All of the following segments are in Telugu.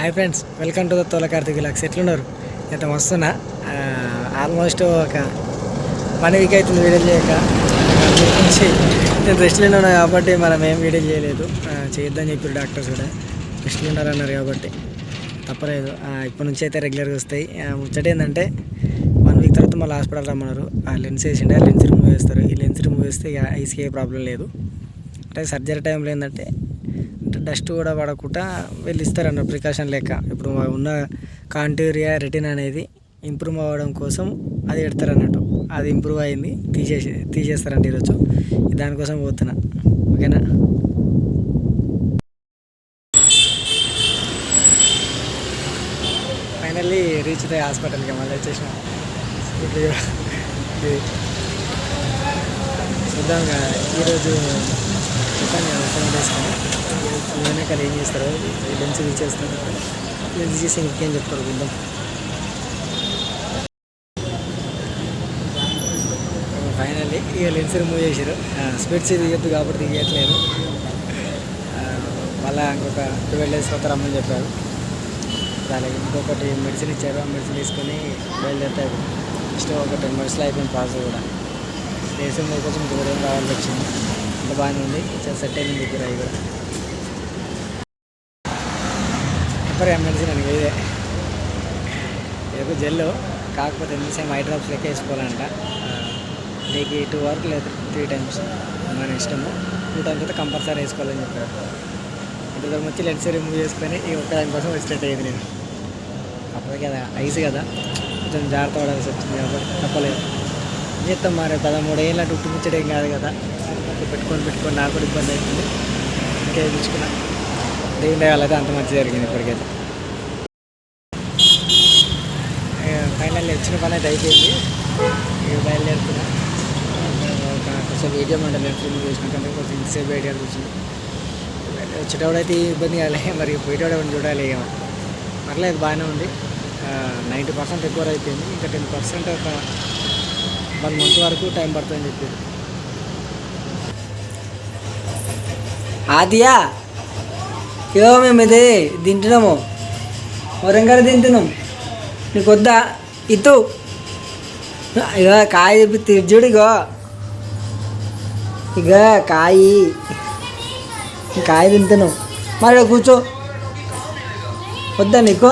Hi friends, welcome to the Thola Karthik vlogs. ఎట్లున్నారు? ఇంత మస్తున్నా. ఆల్మోస్ట్ ఒక 1 వీక్ అవుతుంది వీడియో చేయక. నుంచి నేను రెస్ట్లో ఉన్నా కాబట్టి మనం ఏం వీడియో చేయలేదు. చేయొద్దని చెప్పారు డాక్టర్స్ కూడా, రెస్ట్లో ఉండాలన్నారు కాబట్టి తప్పలేదు. ఇప్పటి నుంచి అయితే రెగ్యులర్గా వస్తాయి. ముచ్చట ఏంటంటే 1 వీక్ తర్వాత మళ్ళీ హాస్పిటల్ రమ్మన్నారు. లెన్స్ వేసిండే, లెన్స్ రిమూవ్ చేస్తారు. ఈ లెన్స్ రిమూవ్ చేస్తే ఇక ఐస్కి ఏ ప్రాబ్లం లేదు. అంటే సర్జరీ టైంలో ఏంటంటే డస్ట్ కూడా పడకుండా వీళ్ళు ఇస్తారన్న ప్రికాషన్ లెక్క. ఇప్పుడు ఉన్న కాంటూరియా రెటినా అనేది ఇంప్రూవ్ అవ్వడం కోసం అది పెడతారన్నట్టు. అది ఇంప్రూవ్ అయింది, తీసేస్తారంట ఈరోజు. దానికోసం పోతున్నా. ఓకేనా? ఫైనల్లీ రీచ్ అయ్యి హాస్పిటల్కి మళ్ళీ వచ్చేసిన. చూద్దాంగా ఈరోజు ఫోన్ చేసుకొని వెనకాల ఏం చేస్తారో, లెన్స్ తీసేస్తారు. లెన్స్ తీసి ఇంకేం చెప్తారు చూద్దాం. ఫైనల్లీ ఇక లెన్స్ రిమూవ్ చేశారు. స్పెట్స్ తీయద్దు కాబట్టి తీయట్లేదు. మళ్ళీ ఇంకొక 12 days తర్వాత రమ్మని చెప్పారు. దానికి ఇంకొకటి మెడిసిన్ ఇచ్చారు. ఆ మెడిసిన్ తీసుకొని బయలుదేరుతాయి. నెక్స్ట్ ఒక 10 monthsలో అయిపోయింది ప్రాసెస్ కూడా. లెన్స్ రిమూవ్ కోసం ఇంకొక ఏం రావాల్సి వచ్చింది. అంత బాగానే ఉంది, సెట్ అయింది దగ్గర. అవి కూడా మెడిసిన్ అని ఇదే ఏదో జెల్లో, కాకపోతే ఎన్ని సేమ్ ఐ డ్రాప్స్ లెక్క వేసుకోవాలంట. డేకి 2 వరకు లేదా 3 times మన ఇష్టము. 2 times అయితే కంపల్సరీ వేసుకోవాలని చెప్పారు. ఇంత దూరం వచ్చి లెన్స్ రిమూవ్ చేసుకొని ఈ ఒక్క దానికోసం వచ్చినట్టు అయ్యింది. నేను అప్పటికి కదా ఐస్ కదా, కొంచెం జాగ్రత్త పడాల్సి వచ్చింది కాబట్టి తప్పలేదు. చేస్తాం మరి 13 ఏళ్ళు అంటే ఉట్టుముచ్చడేం కాదు కదా. పెట్టుకొని నాకు కూడా ఇబ్బంది అవుతుంది. ఇంకే తెచ్చుకున్నా. దేవుని వాళ్ళైతే అంత మంచి జరిగింది ఇప్పటికైతే. ఫైనల్ వచ్చిన పని అయితే అయిపోయింది. ఇక బయలుదేరుతున్నా. కొంచెం వీడియో మంటే నేను ఫిల్మ్ చేసినాకంటే కొంచెం ఇంతసేపు ఐడియా వచ్చింది. వచ్చేటప్పుడు అయితే ఇబ్బంది కాలే, మరి పోయేటప్పుడు చూడాలి. ఏమో పర్లేదు, బాగానే ఉంది. 90% రికవర్ అయిపోయింది. ఇంకా 10% ఒక 1 month వరకు టైం పడుతుందని చెప్పారు. ఆదియా ఏమో మేము ఇది తింటున్నాము, వరంగల్ తింటున్నాం. నీకు వద్దా? ఇతు ఇక కాయ చూడు. ఇక కాయ తింటున్నాం. మరి కూర్చో. వద్దా నీకు?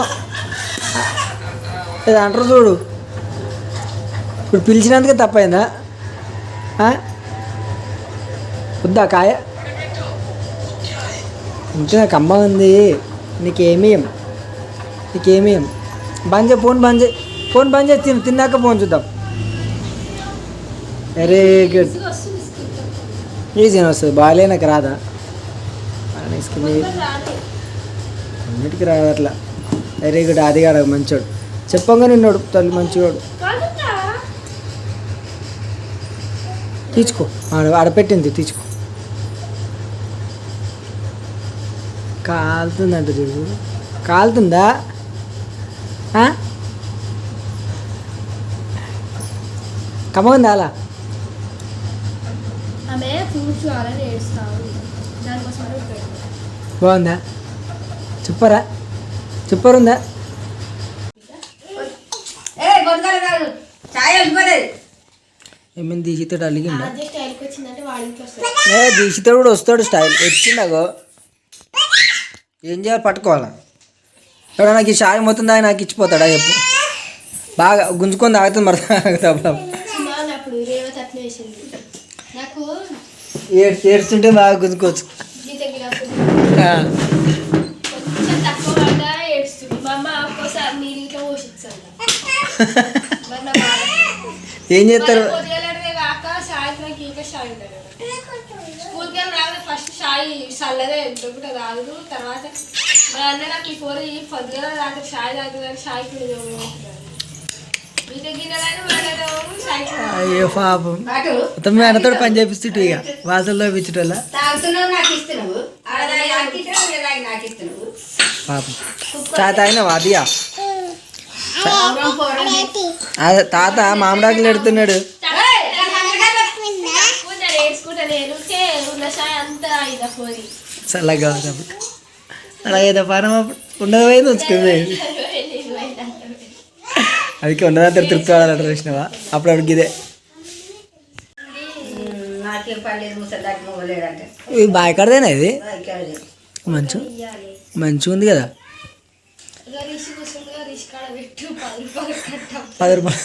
ఇది అంటారు చూడు. ఇప్పుడు పిలిచినందుకే తప్పైందా? వద్దా కాయ? ఇంకా కమ్మ ఉంది. నీకేమేం బంద్ చేయి. ఫోన్ బంద్ చేసి తిన్నాక ఫోన్ చూద్దాం. Very good. ఈజీగా వస్తుంది. బాగాలే నాకు రాదా? అన్నిటికీ రాదు అట్లా. Very good. అది కాడ మంచోడు. చెప్పంగా నిన్నోడు తల్లి మంచివాడు. తీసుకో, ఆడపెట్టింది తీసుకో. కాలుతుందంట చూడు. కాలుతుందా? కమ్మందా అలా? బాగుందా? సూపర్ ఉందా? ఏమైంది? దీక్షితాడు అలిగిందా? దీక్షితాడు కూడా వస్తాడు. స్టైల్ వచ్చిండగో. ఏం చేయాలి? పట్టుకోవాలా? ఎవడో నాకు ఈ షాయి మొత్తం దాకా నాకు ఇచ్చిపోతాడా చెప్పు. బాగా గుంజుకొని తాగుతుంది. మరి ఏడ్చుంటే బాగా గుంజుకోవచ్చు. ఏం చేస్తారు? ఫస్ట్ షాయి చల్లదే దొంగట తాగుదు. తర్వాత మా అన్న నాకు ఈ కూర పొద్దుగా రాత్రి షాయి తాగుతుంది. షాయి అయ్యో పాపం. మొత్తం అన్నతో పని చేపిస్తు ఇక వాసల్లో పిచ్చటోళ్ళ పాపం. చాయ్ తాగినావా? అదియా తాత మామిడాకులు ఎడుతున్నాడు. చల్లగా అలాగైతే పానం ఉండదు పోయింది ఉంచుకుంది అందుకే ఉన్నదంతా తృప్తి పడాలంట చూసినావా అప్పుడు అడిగి ఇదే ఇది బాయ్ కడదేనా ఇది మంచిగా ఉంది కదా 10 రూపాయలు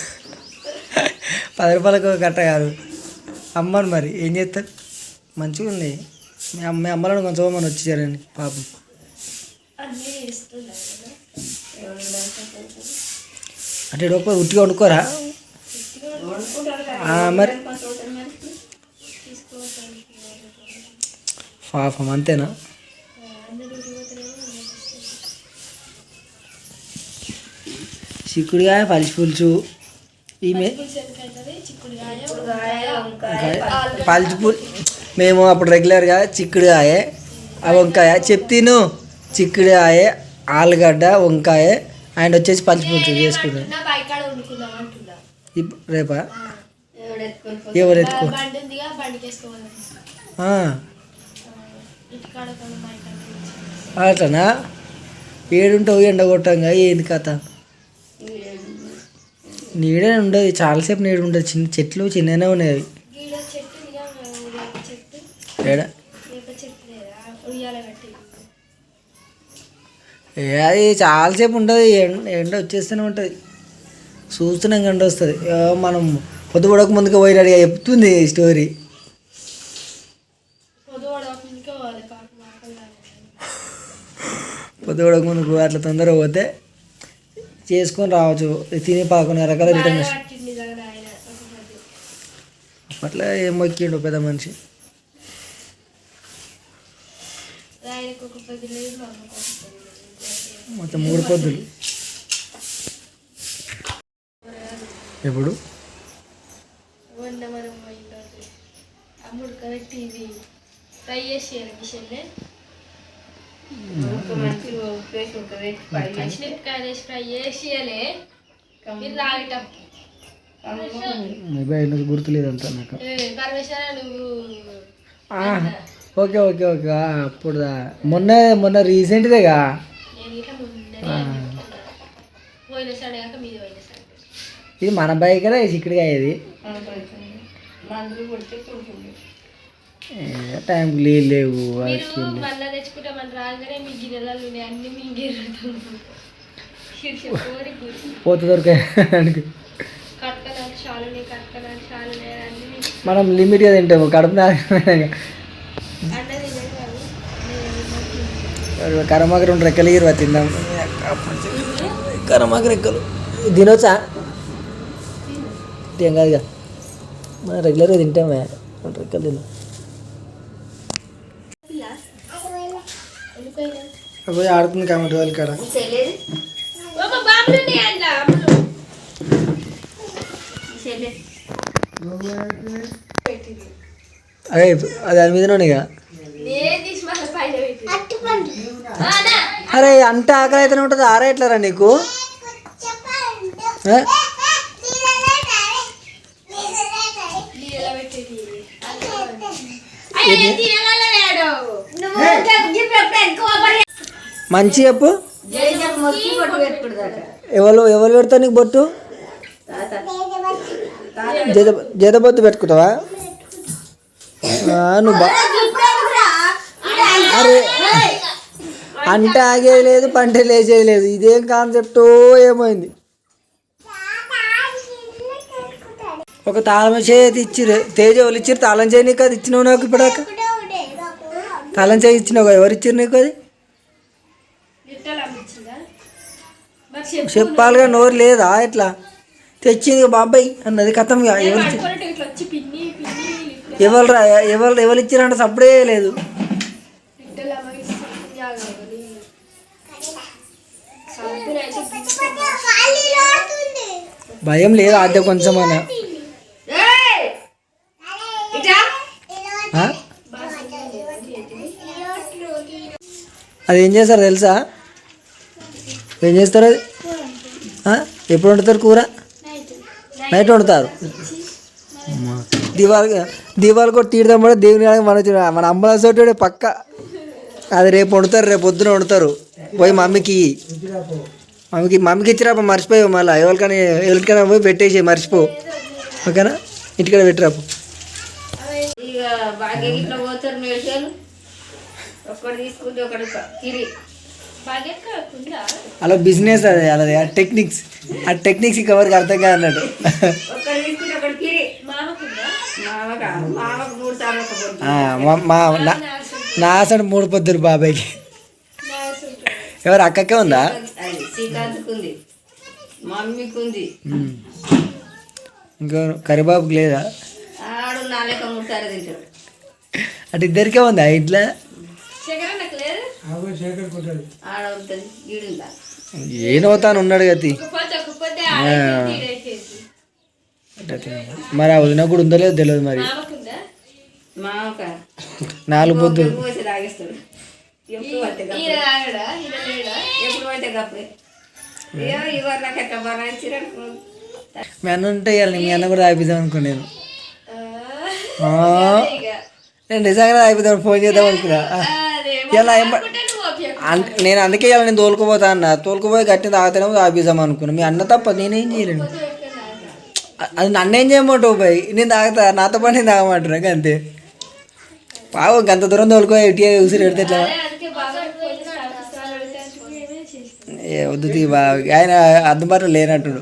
10 రూపాయలకు కట్ట కాదు అమ్మను మరి ఏం చేస్తారు మంచిగా ఉంది మీ అమ్మలను కొంచెం మనం వచ్చేసారండి పాపం అంటే రూపాయలు ఉట్టిగా వండుకోరా మరి పాపం అంతేనా చిక్కుడుకాయ పలిచి పులుసు ఈమె పలిచి మేము అప్పుడు రెగ్యులర్గా చిక్కుడుకాయ వంకాయ చెప్తీను చిక్కుడుకాయ ఆలుగడ్డ వంకాయ అండ్ వచ్చేసి పలిచి పులుసు చేసుకున్నాం రేపా ఎవరు ఎత్తుకో అట్లనా ఏడుంటావు ఎండ కొట్టంగా ఏంది కథ నీడే ఉండదు చాలాసేపు నీడు ఉండదు చిన్న చెట్లు చిన్ననే ఉన్నాయి అవి ఏడా అది చాలాసేపు ఉంటుంది ఎండ వచ్చేస్తూనే ఉంటుంది చూస్తున్నాం ఎండ వస్తుంది మనం పొద్దుపడక ముందుగా పోయినట్టుగా చెప్తుంది స్టోరీ పొద్దుపడక ముందుకు అట్లా తొందరగా పోతే చేసుకొని రావచ్చు తిని 11 రకాల రిటర్న్ అట్లా ఏం మొక్కిండు పెద్ద మనిషి మొత్తం 3 పొద్దులు ఎప్పుడు ఫ్రై చేసి గుర్తులేదంతా నాకు ఓకే ఓకే ఓకే అప్పుడు మొన్న రీసెంట్దేగా ఇది మన బైక్ కదా చిక్కుడుగా ఇది టైంకి లేవు పోత దొరికాయి మనం లిమిట్గా తింటాము కడుపు కరమాకు 2 రెక్కలు ఇరువా తిందాం కరమాకు రెక్కలు తినొచ్చా ఏం కాదుగా మనం రెగ్యులర్గా తింటామే 2 రెక్కలు తిన్నాం పోయి ఆడుతుంది కాబట్టి వాళ్ళ కాడ అదే అది దాని మీదనే ఇక అరే అంత ఆకలి అయితేనే ఉంటుంది ఆరా ఎట్లరా నీకు మంచి చెప్పు ఎవరు పెడతావు నీకు బొట్టు జతబొత్తు పెట్టుకుంటావా నువ్వు అరే అంట ఆగేది లేదు పంట లేచేది లేదు ఇదేం కాన్సెప్టో ఏమైంది ఒక తాళం చేతి ఇచ్చిరు తేజ వాళ్ళు ఇచ్చిరు తాళం చేయి నీకు అది ఇచ్చినావు నాకు ఇప్పటిదాకా తాళం చేయి ఇచ్చినావు ఎవరు ఇచ్చిరు నీకు అది చెప్పాలిగా నోరు లేదా ఎట్లా తెచ్చింది బాబాయ్ అన్నది కథం ఎవరు ఇచ్చిరంటే సప్పుడే లేదు భయం లేదు ఆద్య కొంచెం అన్న అది ఏం చేస్తారు తెలుసా ఏం చేస్తారు అది ఎప్పుడు వండుతారు కూర నైట్ వండుతారు దీవాలు కూడా తీడదాం కూడా దేవుని మన అమ్మల చోటు పక్క అది రేపు వండుతారు, రేపు పొద్దున వండుతారు. పోయి మమ్మీకి మమ్మీకి ఇచ్చిరాప, మర్చిపోయావు మళ్ళీ ఎవరికైనా పోయి పెట్టేసి మర్చిపో, ఓకేనా? ఇంటికాడ పెట్టిరాపు. ఇక బాగా ఇట్లా పోతారు మేడ్చాలు, ఒకటి తీసుకుంటే ఒకటి తిరి అలా బిజినెస్ అది అలాది, ఆ టెక్నిక్స్ ఇక ఎవరికి అర్థం కాదు అన్నట్టు. ఒకటి తీసుకుంటే ఒకటి తిరి. మామకు 3 సార్లు ఒక పొద్దు. నా అసలు 3 పొద్దులు బాబాయ్కి. ఎవరు అక్కకే ఉందా? అది శ్రీకాంత్కి ఉంది, మమ్మీకి ఉంది. ఇంకా కరిబాబుకి లేదా? ఆడు 3 సార్లు తింటాడు. అటు ఇద్దరికే ఉందా ఇట్లా? ఆడ ఉంటుంది, ఈడుందా? ఏనవుతాను ఉన్నాడు గతి. మరి ఆ వదిన కూడా ఉందో లేదో తెలియదు మరి. మామక 4 పొద్దులు పోసి తాగిస్తాడు. ఎప్పుడు పడితే కప్పుడే. ఇవాళ నాకు ఎట్లా బనాయించిరనుకో. మీ అన్న ఉంటే ఇవ్వాలి, మీ అన్న కూడా తాగిద్దాం అనుకో. నేను నిజంగా తాగిద్దాం, ఫోన్ చేద్దాం అనుకున్నా. ఇలా నేను అందుకే ఇలా నేను తోలుకుపోతా అన్న, తోలుకుపోయి గట్టి తాగుతానేమో తాగిద్దాం అనుకున్నా. మీ అన్న తప్ప నేనేం చేయలేను. అది నన్నేం చేయమంటావు పోయి, నేను తాగుతా, నాతో పాటు నేను తాగమంటున్నా అంతే. పావు గంత దూరం తోలుకో, ఎట్టి ఉసిరి పెడితే ఎట్లా? వద్దు ఆయన అందుబాటులో లేనట్టుడు.